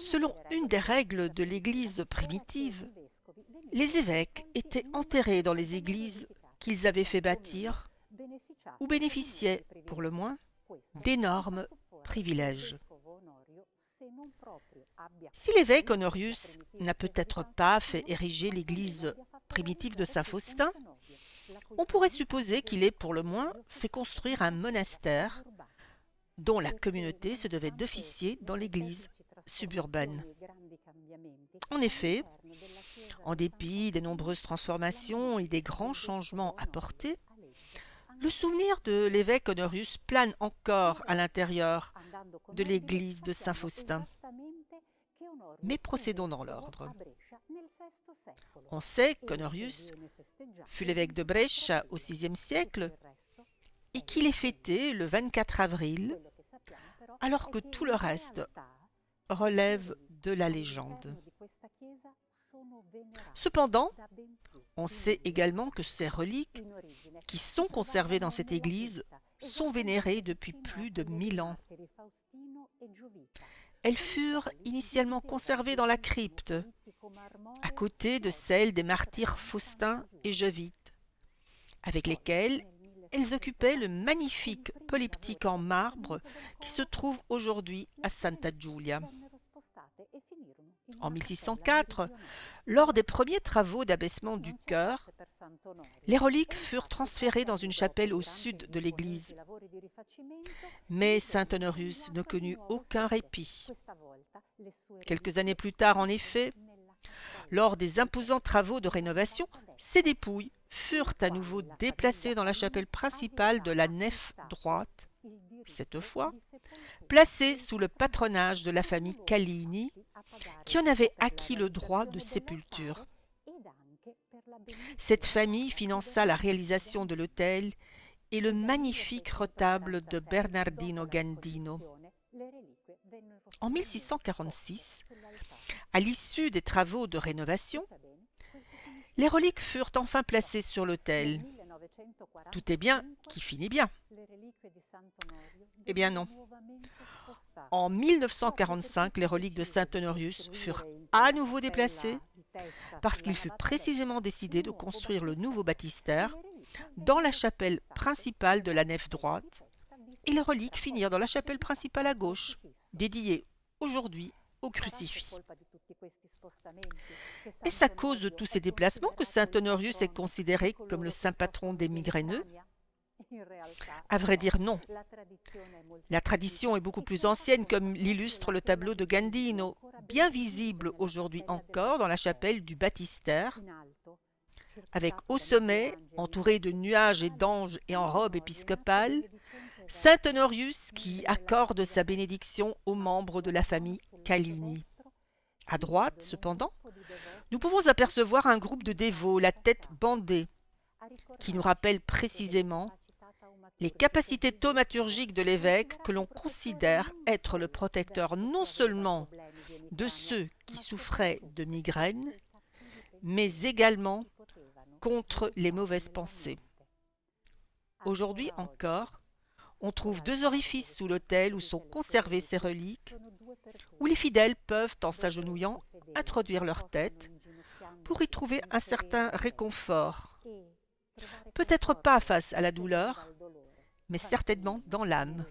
Selon une des règles de l'Église primitive, les évêques étaient enterrés dans les églises qu'ils avaient fait bâtir ou bénéficiaient, pour le moins, d'énormes privilèges. Si l'évêque Honorius n'a peut-être pas fait ériger l'église primitive de Saint-Faustin, on pourrait supposer qu'il ait pour le moins fait construire un monastère dont la communauté se devait d'officier dans l'église suburbaine. En effet, en dépit des nombreuses transformations et des grands changements apportés, le souvenir de l'évêque Honorius plane encore à l'intérieur de l'église de Saint-Faustin. Mais procédons dans l'ordre. On sait qu'Honorius fut l'évêque de Brescia au VIe siècle et qu'il est fêté le 24 avril, alors que tout le reste relève de la légende. Cependant, on sait également que ces reliques, qui sont conservées dans cette église, sont vénérées depuis plus de 1000 ans. Elles furent initialement conservées dans la crypte, à côté de celles des martyrs Faustin et Jovite, avec lesquels elles occupaient le magnifique polyptyque en marbre qui se trouve aujourd'hui à Santa Giulia. En 1604, lors des premiers travaux d'abaissement du chœur, les reliques furent transférées dans une chapelle au sud de l'église. Mais saint Honorius ne connut aucun répit. Quelques années plus tard, en effet, lors des imposants travaux de rénovation, ses dépouilles furent à nouveau déplacées dans la chapelle principale de la nef droite, cette fois placée sous le patronage de la famille Calini, qui en avait acquis le droit de sépulture. Cette famille finança la réalisation de l'autel et le magnifique retable de Bernardino Gandino. En 1646, à l'issue des travaux de rénovation, les reliques furent enfin placées sur l'autel. Tout est bien qui finit bien. Eh bien non. En 1945, les reliques de saint Honorius furent à nouveau déplacées parce qu'il fut précisément décidé de construire le nouveau baptistère dans la chapelle principale de la nef droite, et les reliques finirent dans la chapelle principale à gauche, dédiée aujourd'hui au crucifix. Est-ce à cause de tous ces déplacements que saint Honorius est considéré comme le saint patron des migraineux? À vrai dire, non. La tradition est beaucoup plus ancienne, comme l'illustre le tableau de Gandino, bien visible aujourd'hui encore dans la chapelle du baptistère, avec au sommet, entouré de nuages et d'anges et en robe épiscopale, saint Honorius qui accorde sa bénédiction aux membres de la famille Calini. À droite, cependant, nous pouvons apercevoir un groupe de dévots, la tête bandée, qui nous rappelle précisément les capacités thaumaturgiques de l'évêque que l'on considère être le protecteur non seulement de ceux qui souffraient de migraines, mais également contre les mauvaises pensées. Aujourd'hui encore, on trouve 2 orifices sous l'autel où sont conservées ces reliques, où les fidèles peuvent, en s'agenouillant, introduire leur tête pour y trouver un certain réconfort. Peut-être pas face à la douleur, mais certainement dans l'âme.